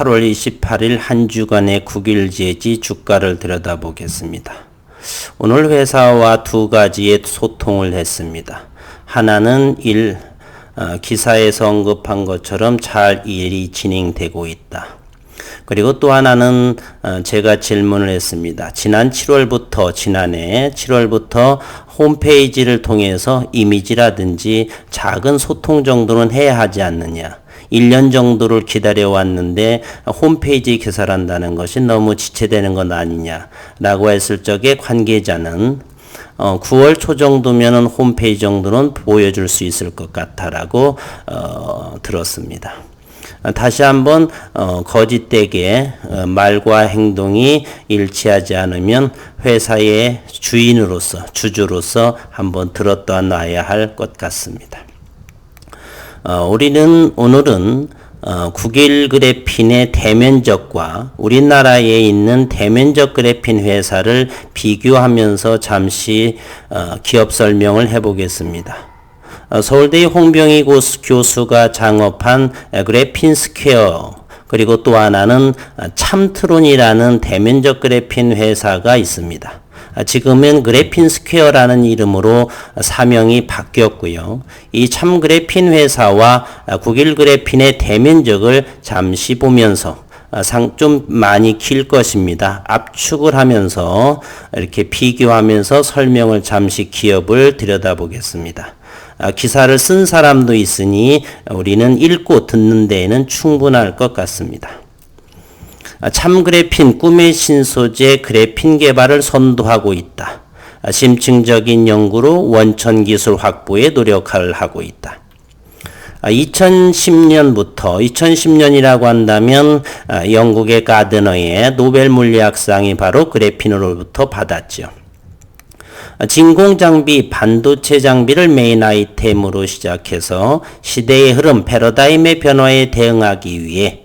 8월 28일 한 주간의 국일제지 주가를 들여다보겠습니다. 오늘 회사와 두 가지의 소통을 했습니다. 하나는 기사에서 언급한 것처럼 잘 일이 진행되고 있다. 그리고 또 하나는 제가 질문을 했습니다. 지난해 7월부터 홈페이지를 통해서 이미지라든지 작은 소통 정도는 해야 하지 않느냐. 1년 정도를 기다려왔는데 홈페이지 개설한다는 것이 너무 지체되는 건 아니냐라고 했을 적에 관계자는 9월 초 정도면은 홈페이지 정도는 보여줄 수 있을 것 같다라고 들었습니다. 다시 한번 거짓되게 말과 행동이 일치하지 않으면 회사의 주주로서 한번 들었다 놔야 할 것 같습니다. 오늘은 국일 그래핀의 대면적과 우리나라에 있는 대면적 그래핀 회사를 비교하면서 잠시 기업 설명을 해보겠습니다. 서울대 홍병희 교수가 창업한 그래핀 스퀘어, 그리고 또 하나는 참트론이라는 대면적 그래핀 회사가 있습니다. 지금은 그래핀 스퀘어라는 이름으로 사명이 바뀌었고요. 이 참 그래핀 회사와 국일 그래핀의 대면적을 잠시 보면서 좀 많이 길 것입니다. 압축을 하면서 이렇게 비교하면서 설명을 잠시 기업을 들여다보겠습니다. 기사를 쓴 사람도 있으니 우리는 읽고 듣는 데에는 충분할 것 같습니다. 참 그래핀 꿈의 신소재 그래핀 개발을 선도하고 있다. 심층적인 연구로 원천 기술 확보에 노력을 하고 있다. 2010년이라고 한다면 영국의 가드너의 노벨 물리학상이 바로 그래핀으로부터 받았죠. 진공장비, 반도체 장비를 메인 아이템으로 시작해서 시대의 흐름, 패러다임의 변화에 대응하기 위해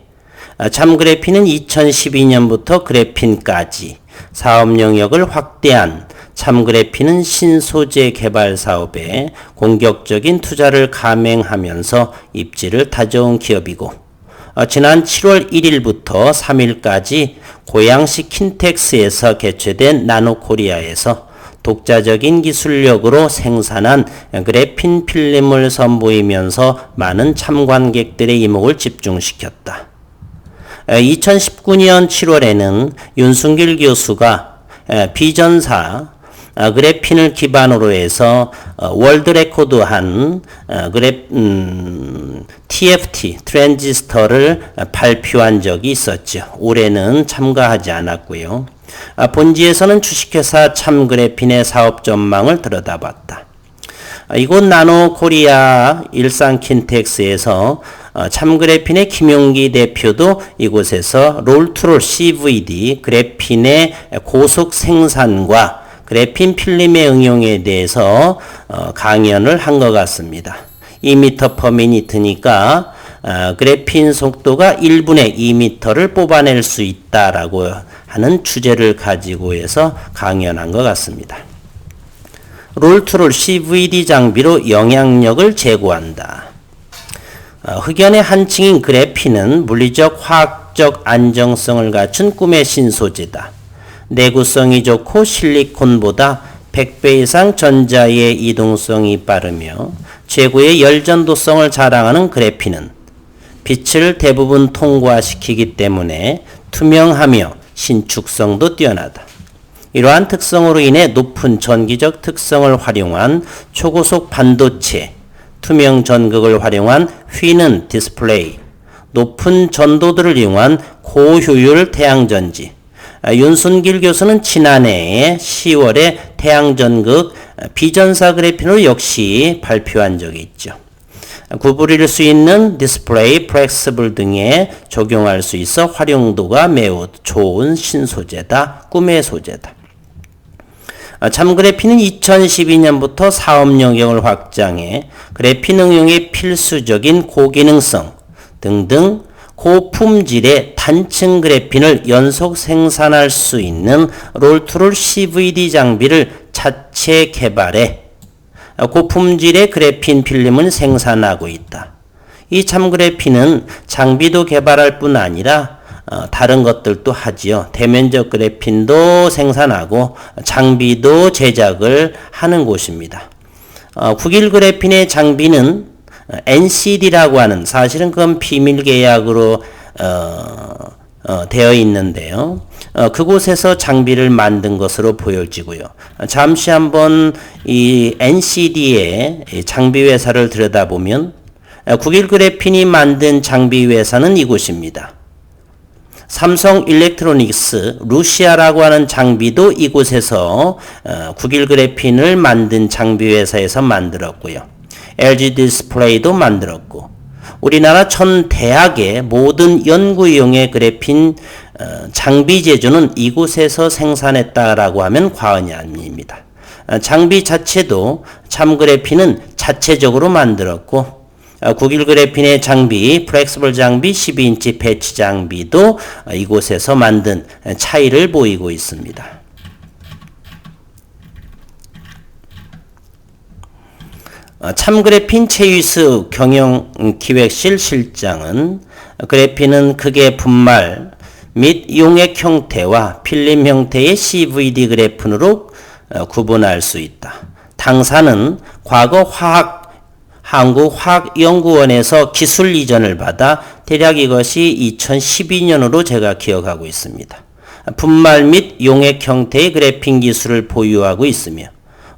참 그래핀은 2012년부터 그래핀까지 사업 영역을 확대한 참 그래핀은 신소재 개발 사업에 공격적인 투자를 감행하면서 입지를 다져온 기업이고, 지난 7월 1일부터 3일까지 고양시 킨텍스에서 개최된 나노코리아에서 독자적인 기술력으로 생산한 그래핀 필름을 선보이면서 많은 참관객들의 이목을 집중시켰다. 2019년 7월에는 윤순길 교수가 비전사 그래핀을 기반으로 해서 월드 레코드한 TFT 트랜지스터를 발표한 적이 있었죠. 올해는 참가하지 않았고요. 본지에서는 주식회사 참 그래핀의 사업 전망을 들여다봤다. 이곳 나노코리아 일산 킨텍스에서 참 그래핀의 김용기 대표도 이곳에서 롤투롤 CVD 그래핀의 고속 생산과 그래핀 필름의 응용에 대해서 강연을 한 것 같습니다. 2m/min니까 그래핀 속도가 1분에 2m를 뽑아낼 수 있다라고 하는 주제를 가지고 해서 강연한 것 같습니다. 롤투롤 CVD 장비로 영향력을 제고한다. 흑연의 한층인 그래핀은 물리적, 화학적 안정성을 갖춘 꿈의 신소재다. 내구성이 좋고 실리콘보다 100배 이상 전자의 이동성이 빠르며 최고의 열전도성을 자랑하는 그래핀은 빛을 대부분 통과시키기 때문에 투명하며 신축성도 뛰어나다. 이러한 특성으로 인해 높은 전기적 특성을 활용한 초고속 반도체, 투명 전극을 활용한 휘는 디스플레이, 높은 전도들을 이용한 고효율 태양전지. 윤순길 교수는 지난해 10월에 태양전극 비전사 그래핀으로 역시 발표한 적이 있죠. 구부릴 수 있는 디스플레이, 플렉스블 등에 적용할 수 있어 활용도가 매우 좋은 신소재다. 꿈의 소재다. 참 그래핀은 2012년부터 사업 영역을 확장해 그래핀 응용의 필수적인 고기능성 등등 고품질의 단층 그래핀을 연속 생산할 수 있는 롤투롤 CVD 장비를 자체 개발해 고품질의 그래핀 필름을 생산하고 있다. 이 참 그래핀은 장비도 개발할 뿐 아니라 다른 것들도 하지요. 대면적 그래핀도 생산하고 장비도 제작을 하는 곳입니다. 국일 그래핀의 장비는 NCD라고 하는, 사실은 그건 비밀 계약으로 되어 있는데요. 그곳에서 장비를 만든 것으로 보여지고요. 잠시 한번 이 NCD의 장비 회사를 들여다보면 국일 그래핀이 만든 장비 회사는 이곳입니다. 삼성 일렉트로닉스 루시아라고 하는 장비도 이곳에서 국일 그래핀을 만든 장비 회사에서 만들었고요. LG 디스플레이도 만들었고, 우리나라 전 대학의 모든 연구용의 그래핀 장비 제조는 이곳에서 생산했다라고 하면 과언이 아닙니다. 장비 자체도 참그래핀은 자체적으로 만들었고, 국일 그래핀의 장비, 플렉스블 장비, 12인치 배치 장비도 이곳에서 만든 차이를 보이고 있습니다. 참그래핀 최유수 경영기획실 실장은 그래핀은 크게 분말 및 용액 형태와 필름 형태의 CVD 그래핀으로 구분할 수 있다. 당사는 과거 한국화학연구원에서 기술 이전을 받아 대략 이것이 2012년으로 제가 기억하고 있습니다. 분말 및 용액 형태의 그래핀 기술을 보유하고 있으며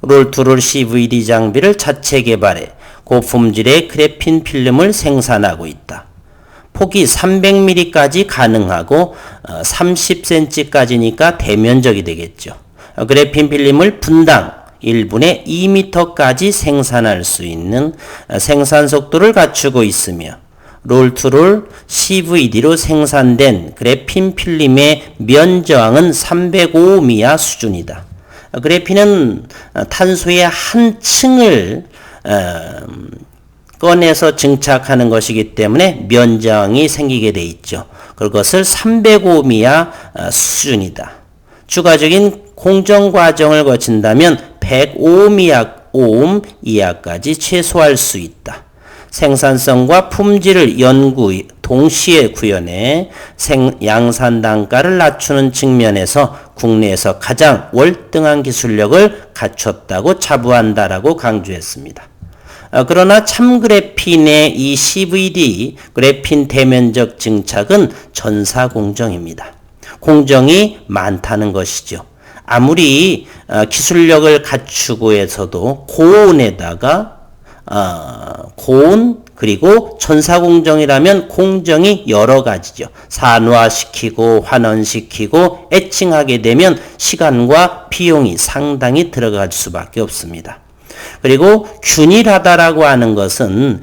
롤투롤 CVD 장비를 자체 개발해 고품질의 그래핀 필름을 생산하고 있다. 폭이 300mm까지 가능하고 30cm까지니까 대면적이 되겠죠. 그래핀 필름을 분당 1분에 2m까지 생산할 수 있는 생산 속도를 갖추고 있으며 롤투롤 CVD로 생산된 그래핀 필름의 면저항은 305 미하 수준이다. 그래핀은 탄소의 한 층을 꺼내서 증착하는 것이기 때문에 면저항이 생기게 돼 있죠. 그것을 305 미하 수준이다. 추가적인 공정 과정을 거친다면 105오hm 이하까지 최소화할 수 있다. 생산성과 품질을 동시에 구현해 양산 단가를 낮추는 측면에서 국내에서 가장 월등한 기술력을 갖췄다고 자부한다라고 강조했습니다. 그러나 참그래핀의 이 CVD 그래핀 대면적 증착은 전사공정입니다. 공정이 많다는 것이죠. 아무리 기술력을 갖추고 해서도 고온에다가 고온 그리고 전사공정이라면 공정이 여러 가지죠. 산화시키고 환원시키고 에칭하게 되면 시간과 비용이 상당히 들어갈 수밖에 없습니다. 그리고 균일하다라고 하는 것은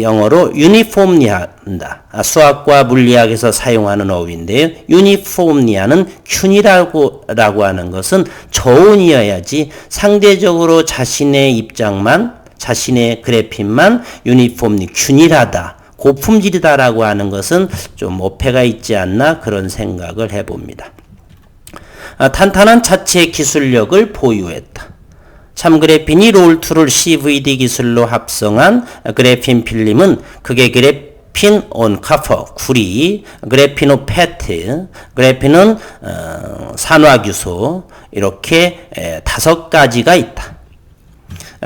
영어로 유니폼리한다. 수학과 물리학에서 사용하는 어휘인데요. 유니폼리하는 균일하고라고 하는 것은 저온이어야지 상대적으로 자신의 입장만 자신의 그래핀만 유니폼리 균일하다. 고품질이다라고 하는 것은 좀 어폐가 있지 않나 그런 생각을 해봅니다. 탄탄한 자체 기술력을 보유했다. 참그래핀이 롤투롤 CVD 기술로 합성한 그래핀 필름은 크게 그래핀 온 카퍼, 구리, 그래핀 페트, 그래핀은 산화규소 이렇게 5가지가 있다.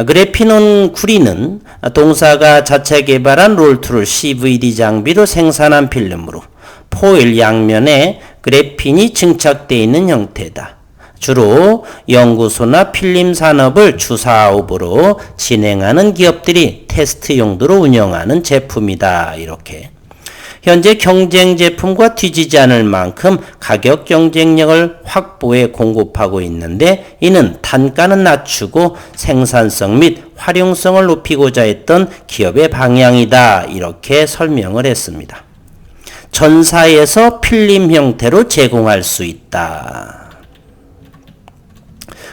그래핀 구리는 동사가 자체 개발한 롤투롤 CVD 장비로 생산한 필름으로 포일 양면에 그래핀이 증착되어 있는 형태다. 주로 연구소나 필름 산업을 주사업으로 진행하는 기업들이 테스트 용도로 운영하는 제품이다. 이렇게. 현재 경쟁 제품과 뒤지지 않을 만큼 가격 경쟁력을 확보해 공급하고 있는데 이는 단가는 낮추고 생산성 및 활용성을 높이고자 했던 기업의 방향이다. 이렇게 설명을 했습니다. 전사에서 필름 형태로 제공할 수 있다.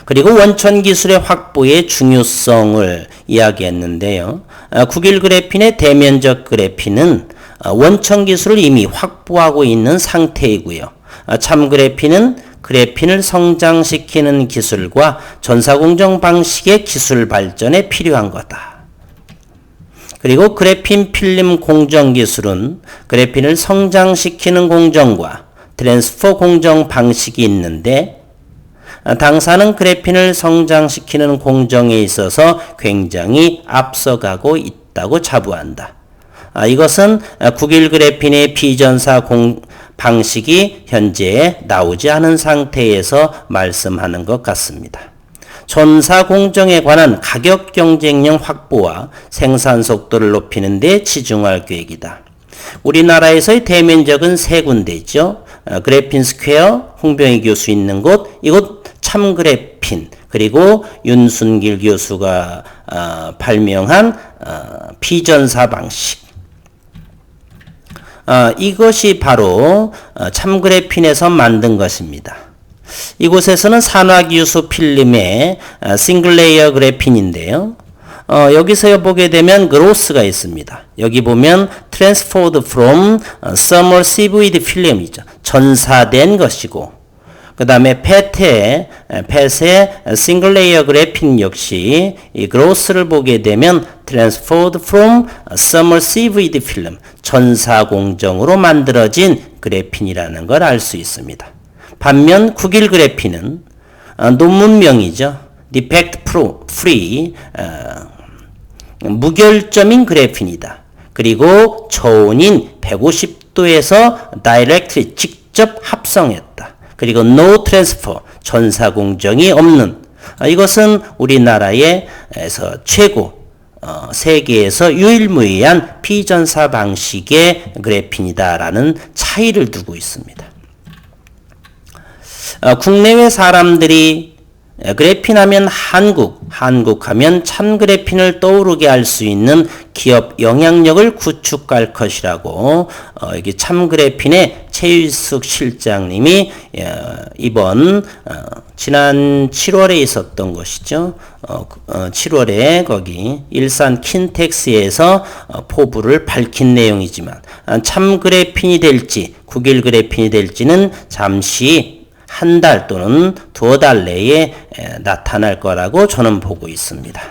그리고 원천 기술의 확보의 중요성을 이야기했는데요. 국일 그래핀의 대면적 그래핀은 원천 기술을 이미 확보하고 있는 상태이고요. 참 그래핀은 그래핀을 성장시키는 기술과 전사공정 방식의 기술 발전에 필요한 거다. 그리고 그래핀 필름 공정 기술은 그래핀을 성장시키는 공정과 트랜스퍼 공정 방식이 있는데 당사는 그래핀을 성장시키는 공정에 있어서 굉장히 앞서가고 있다고 자부한다. 이것은 국일 그래핀의 비전사 방식이 현재 나오지 않은 상태에서 말씀하는 것 같습니다. 전사 공정에 관한 가격 경쟁력 확보와 생산 속도를 높이는 데 치중할 계획이다. 우리나라에서의 대면적은 세 군데죠. 그래핀 스퀘어, 홍병희 교수 있는 곳, 이곳 참그래핀, 그리고 윤순길 교수가 발명한 비전사 방식. 이것이 바로 참그래핀에서 만든 것입니다. 이곳에서는 산화기수 필름의 싱글레이어 그래핀인데요. 여기서 보게 되면 그로스가 있습니다. 여기 보면 transferred from submersive film이죠. 전사된 것이고, 그 다음에 펫의 싱글레이어 그래핀 역시 이 그로스를 보게 되면 transferred from submersive film, 전사 공정으로 만들어진 그래핀이라는 걸 알 수 있습니다. 반면 국일 그래핀은 논문명이죠. defect free, 무결점인 그래핀이다. 그리고 저온인 150도에서 directly 직접 합성했다. 그리고 no transfer, 전사 공정이 없는, 이것은 우리나라에서 최고, 세계에서 유일무이한 비전사 방식의 그래핀이다라는 차이를 두고 있습니다. 국내외 사람들이 그래핀 하면 한국 하면 참그래핀을 떠오르게 할 수 있는 기업 영향력을 구축할 것이라고 여기 참그래핀의 최유숙 실장님이 지난 7월에 있었던 것이죠. 7월에 거기 일산 킨텍스에서 포부를 밝힌 내용이지만 참그래핀이 될지 국일 그래핀이 될지는 잠시 한 달 또는 두어 달 내에 나타날 거라고 저는 보고 있습니다.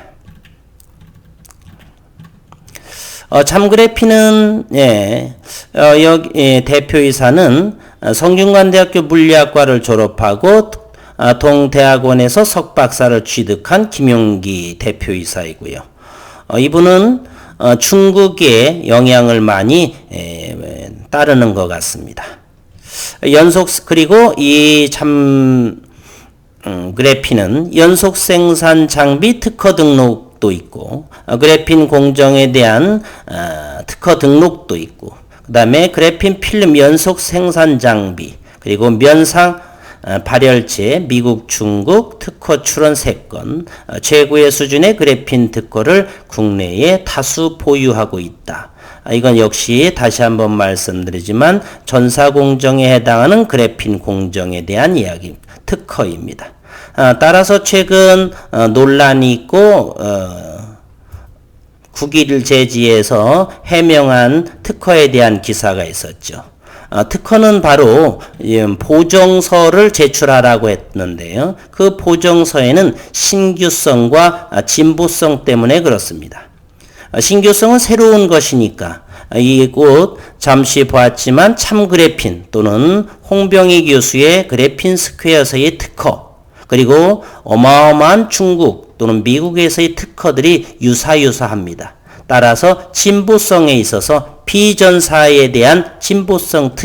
참그래핀은 여기 대표이사는 성균관대학교 물리학과를 졸업하고 동대학원에서 석박사를 취득한 김용기 대표이사이고요. 이분은 중국의 영향을 많이 따르는 것 같습니다. 그리고 이 그래핀은 연속 생산 장비 특허 등록도 있고, 그래핀 공정에 대한 특허 등록도 있고, 그 다음에 그래핀 필름 연속 생산 장비, 그리고 면상 발열체 미국, 중국 특허 출원 3건, 최고의 수준의 그래핀 특허를 국내에 다수 보유하고 있다. 이건 역시 다시 한번 말씀드리지만 전사공정에 해당하는 그래핀 공정에 대한 이야기, 특허입니다. 따라서 최근 논란이 있고 국일 제지에서 해명한 특허에 대한 기사가 있었죠. 특허는 바로 보정서를 제출하라고 했는데요. 그 보정서에는 신규성과 진보성 때문에 그렇습니다. 신규성은 새로운 것이니까 이곳 잠시 보았지만 참그래핀 또는 홍병희 교수의 그래핀 스퀘어서의 특허, 그리고 어마어마한 중국 또는 미국에서의 특허들이 유사합니다. 따라서 진보성에 있어서 비전사에 대한 진보성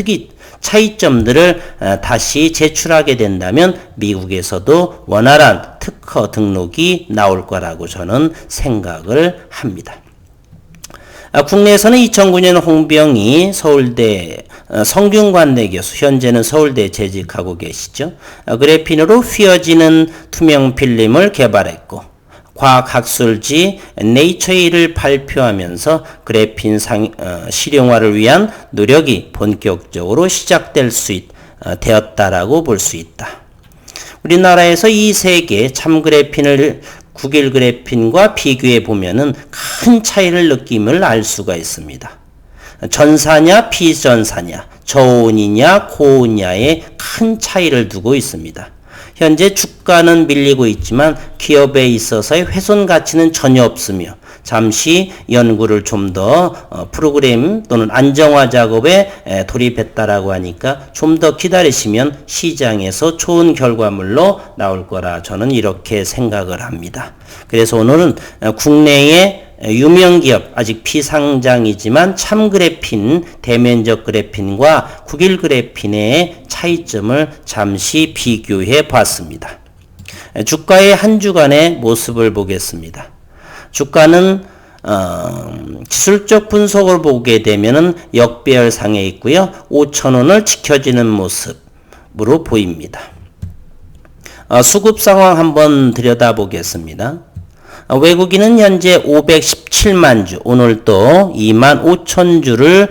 차이점들을 다시 제출하게 된다면 미국에서도 원활한 특허 등록이 나올 거라고 저는 생각을 합니다. 국내에서는 2009년 홍병희 서울대 성균관대 교수, 현재는 서울대 재직하고 계시죠. 그래핀으로 휘어지는 투명 필름을 개발했고, 과학학술지 네이처를 발표하면서 그래핀 실용화를 위한 노력이 본격적으로 시작될 되었다라고 볼 수 있다. 우리나라에서 이 세 개 참그래핀을 국일 그래핀과 비교해 보면은 큰 차이를 느낌을 알 수가 있습니다. 전사냐 비전사냐, 저온이냐 고온냐의 큰 차이를 두고 있습니다. 현재 주가는 밀리고 있지만 기업에 있어서의 훼손 가치는 전혀 없으며 잠시 연구를 좀 더 프로그램 또는 안정화 작업에 돌입했다라고 하니까 좀 더 기다리시면 시장에서 좋은 결과물로 나올 거라 저는 이렇게 생각을 합니다. 그래서 오늘은 국내의 유명 기업, 아직 피상장이지만 참그래핀, 대면적 그래핀과 국일 그래핀의 차이점을 잠시 비교해 봤습니다. 주가의 한 주간의 모습을 보겠습니다. 주가는 기술적 분석을 보게 되면은 역배열상에 있고요. 5,000원을 지켜지는 모습으로 보입니다. 수급 상황 한번 들여다보겠습니다. 외국인은 현재 517만 주, 오늘 또 2만 5천 주를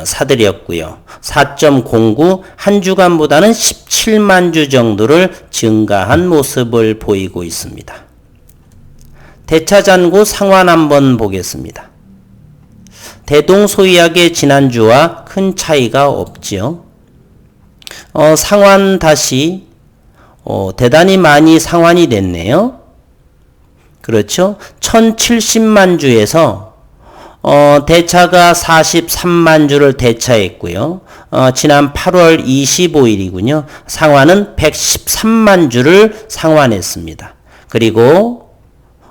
사들였고요. 4.09, 한 주간보다는 17만 주 정도를 증가한 모습을 보이고 있습니다. 대차잔고 상환 한번 보겠습니다. 대동소이하게 지난주와 큰 차이가 없지요. 상환 다시 대단히 많이 상환이 됐네요. 그렇죠? 1070만 주에서 대차가 43만 주를 대차했고요. 지난 8월 25일이군요. 상환은 113만 주를 상환했습니다. 그리고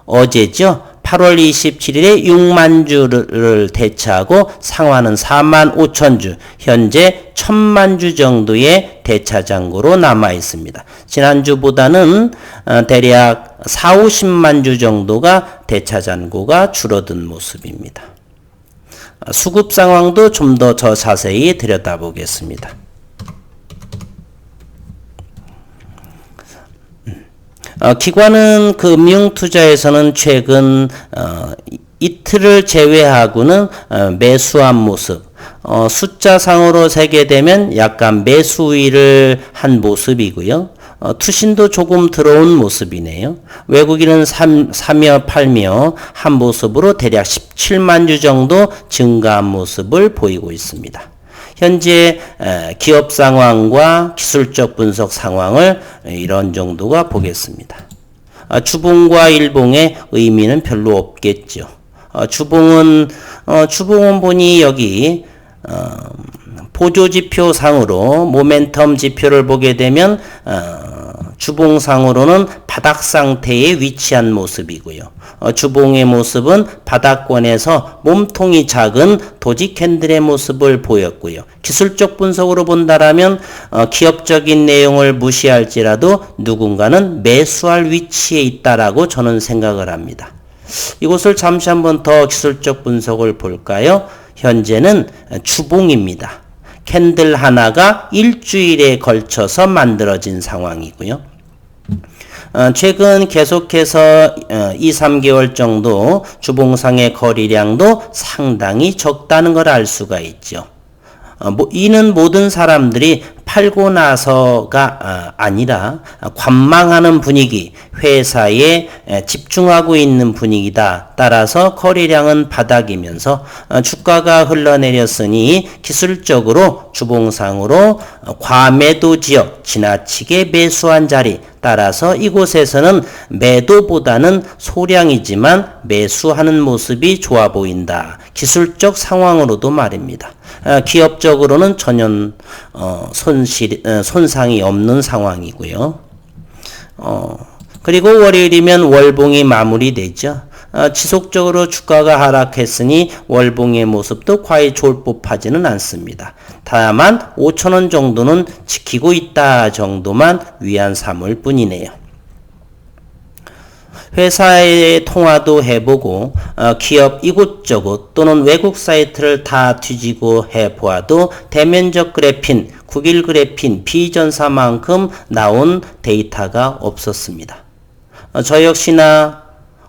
어제죠. 8월 27일에 6만 주를 대차하고 상환은 4만 5천 주, 현재 1000만 주 정도의 대차 잔고로 남아 있습니다. 지난주보다는 대략 4, 50만 주 정도가 대차 잔고가 줄어든 모습입니다. 수급 상황도 좀 더 자세히 들여다보겠습니다. 기관은 금융투자에서는 최근 이틀을 제외하고는 매수한 모습, 숫자상으로 세게 되면 약간 매수 우위를 한 모습이고요. 투신도 조금 들어온 모습이네요. 외국인은 사며 팔며 한 모습으로 대략 17만 주 정도 증가한 모습을 보이고 있습니다. 현재 기업 상황과 기술적 분석 상황을 이런 정도가 보겠습니다. 주봉과 일봉의 의미는 별로 없겠죠. 주봉은 보니 여기 보조지표 상으로 모멘텀 지표를 보게 되면 주봉상으로는 바닥 상태에 위치한 모습이고요. 주봉의 모습은 바닥권에서 몸통이 작은 도지 캔들의 모습을 보였고요. 기술적 분석으로 본다라면 기업적인 내용을 무시할지라도 누군가는 매수할 위치에 있다라고 저는 생각을 합니다. 이것을 잠시 한번 더 기술적 분석을 볼까요? 현재는 주봉입니다. 캔들 하나가 일주일에 걸쳐서 만들어진 상황이고요. 최근 계속해서 2, 3개월 정도 주봉상의 거래량도 상당히 적다는 걸 알 수가 있죠. 이는 모든 사람들이 팔고 나서가 아니라 관망하는 분위기, 회사에 집중하고 있는 분위기다. 따라서 거래량은 바닥이면서 주가가 흘러내렸으니 기술적으로 주봉상으로 과매도 지역, 지나치게 매수한 자리, 따라서 이곳에서는 매도보다는 소량이지만 매수하는 모습이 좋아 보인다. 기술적 상황으로도 말입니다. 기업적으로는 전혀 손상이 없는 상황이고요. 그리고 월요일이면 월봉이 마무리되죠. 지속적으로 주가가 하락했으니 월봉의 모습도 과히 좋을 법하지는 않습니다. 다만 5,000원 정도는 지키고 있다 정도만 위안 삼을 뿐이네요. 회사의 통화도 해보고 기업 이곳저곳 또는 외국 사이트를 다 뒤지고 해보아도 대면적 그래핀, 국일 그래핀, 비전사만큼 나온 데이터가 없었습니다. 저 역시나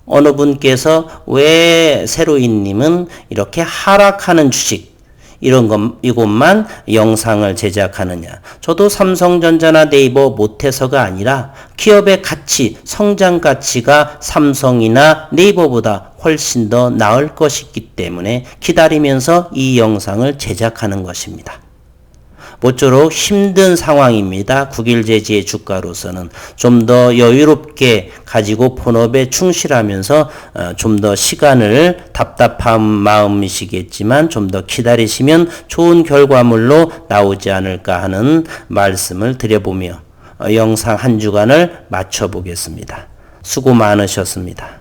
어느 분께서 왜 세로이님은 이렇게 하락하는 주식 이것만 영상을 제작하느냐. 저도 삼성전자나 네이버 못해서가 아니라 기업의 가치, 성장 가치가 삼성이나 네이버보다 훨씬 더 나을 것이기 때문에 기다리면서 이 영상을 제작하는 것입니다. 모쪼록 힘든 상황입니다. 국일제지의 주가로서는 좀 더 여유롭게 가지고 본업에 충실하면서 좀 더 시간을 답답한 마음이시겠지만 좀 더 기다리시면 좋은 결과물로 나오지 않을까 하는 말씀을 드려보며 영상 한 주간을 마쳐보겠습니다. 수고 많으셨습니다.